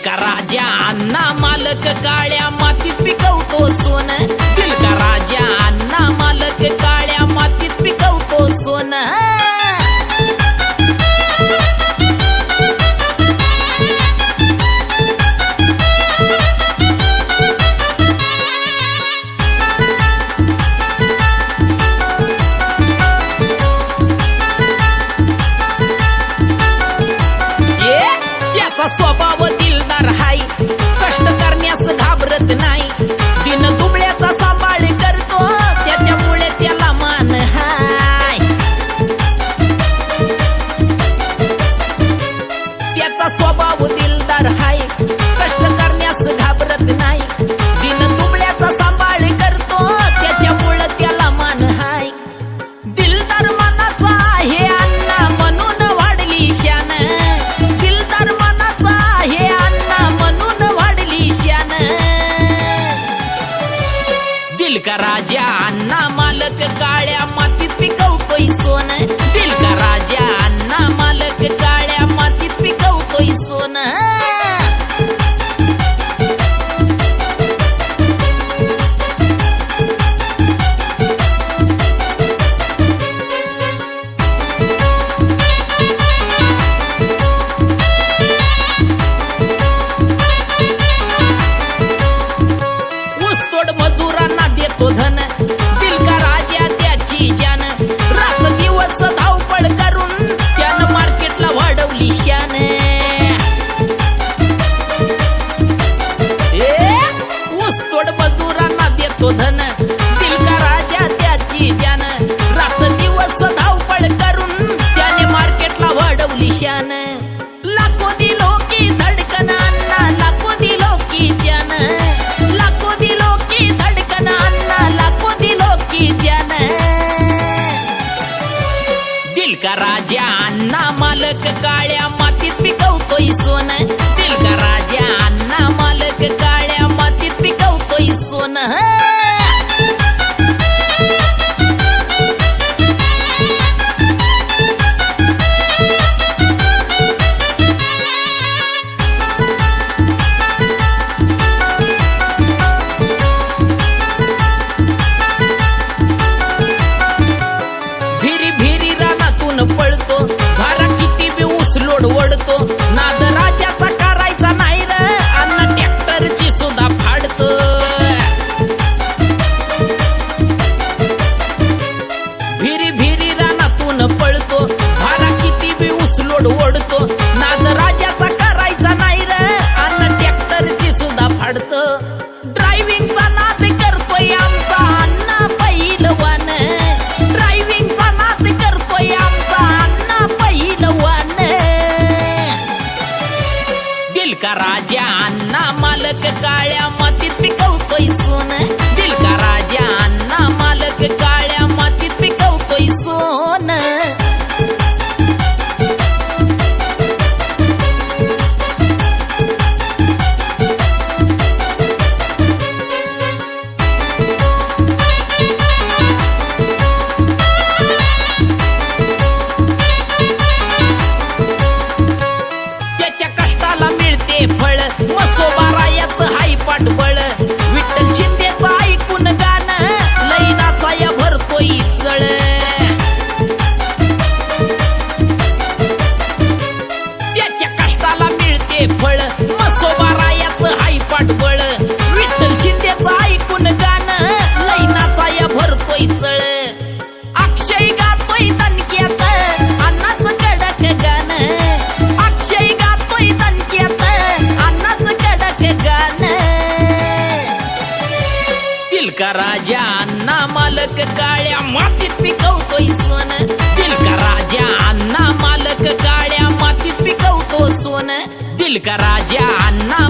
का राजा अण्णा मालक काळ्या मातीत पिकवतो सोन. दिल का राजा अण्णा मालक काळ्या मातीत पिकवतो सोन. स्वभाव दिलदार हाय, कष्ट करण्यास घाबरत नाही. दिन दुबळ्याचा सांभाळ करतो, त्याच्यामुळे त्याला मान हाय. त्याचा स्वभाव दिलदार हाय, कष्ट करण्यास घाबरत नाही. दिन दुबळ्याचा सांभाळ करतो, त्याच्यामुळे त्याला मान हाय. दिलदार मनाचा आहे अण्णा म्हणून वाढली शान. दिलदार हे अण्णा म्हणून वाढली शान. दिल का राजा अण्णा मालक काळ्या मातीत पिकवतोय सोन. दिल का राजा अण्णा मालक काळ्या मातीत पिकवतोय सोन. मजुरांना देतो धन, दिल का राजा त्याची जान. रात दिवस धावपळ करून त्यानं मार्केटला वाढवली शान. ऊसतोड मजुरांना देतो धन, दिल का राजा त्याची जान. रात दिवस धावपळ करून त्याने मार्केटला वाढवली शान. लाखो दिलो की धडकन अण्णा, लाखो दिलो की जान. लाखो दिलो की धडकन अण्णा, लाखो दिलो की जान. दिल का राजा अण्णा मालक काळ्या मातीत पिकवतोय सोन. दिल का राजा अण्णा मालक काळ्या मातीत पिकवतोय सोन. पळतो भारा किती बी ऊस लोड वडतो. नाद राजाचा करायचा नाही र, अण्णा ट्रॅक्टरची सुद्धा फाडतो. भिरी भिरी रानातून पळतो, भारा किती बी ऊस लोड वडतो. नाद राजाचा करायचा नाही र, अण्णा ट्रॅक्टरची सुद्धा फाडतो. ड्रायव्हिंगचा नाद करतोय आमचा अण्णा पहिलवान. ड्रायव्हिंगचा नाद करतोय आमचा अण्णा पहिलवान. दिल का राजा अण्णा मालक काळ्या मातीत पिकवतोय सोन. दिल का राजा अण्णा मालक काळ्या मातीत पिकवतोय सोन. फळ मसोबारायाचं हाय पाठबळ. विठ्ठल शिंदेचं ऐकून गाणं, लईनाचा या भरतोय चळ. त्याच्या कष्टाला मिळते फळ, मसोबारायाचं हाय पाठबळ. विठ्ठल शिंदेचं ऐकून गाणं, लईनाचा या भरतोय चळ. अक्षय गातोय दणक्यात अण्णाचं कडक गाणं. अक्षय गातोय दणक्यात अण्णाचं कडक गाणं. दिल का राजा अण्णा मालक काळ्या मातीत पिकवतोय सोन. दिल का राजा अण्णा मालक काळ्या मातीत पिकवतो सोन. दिल का राजा अण्णा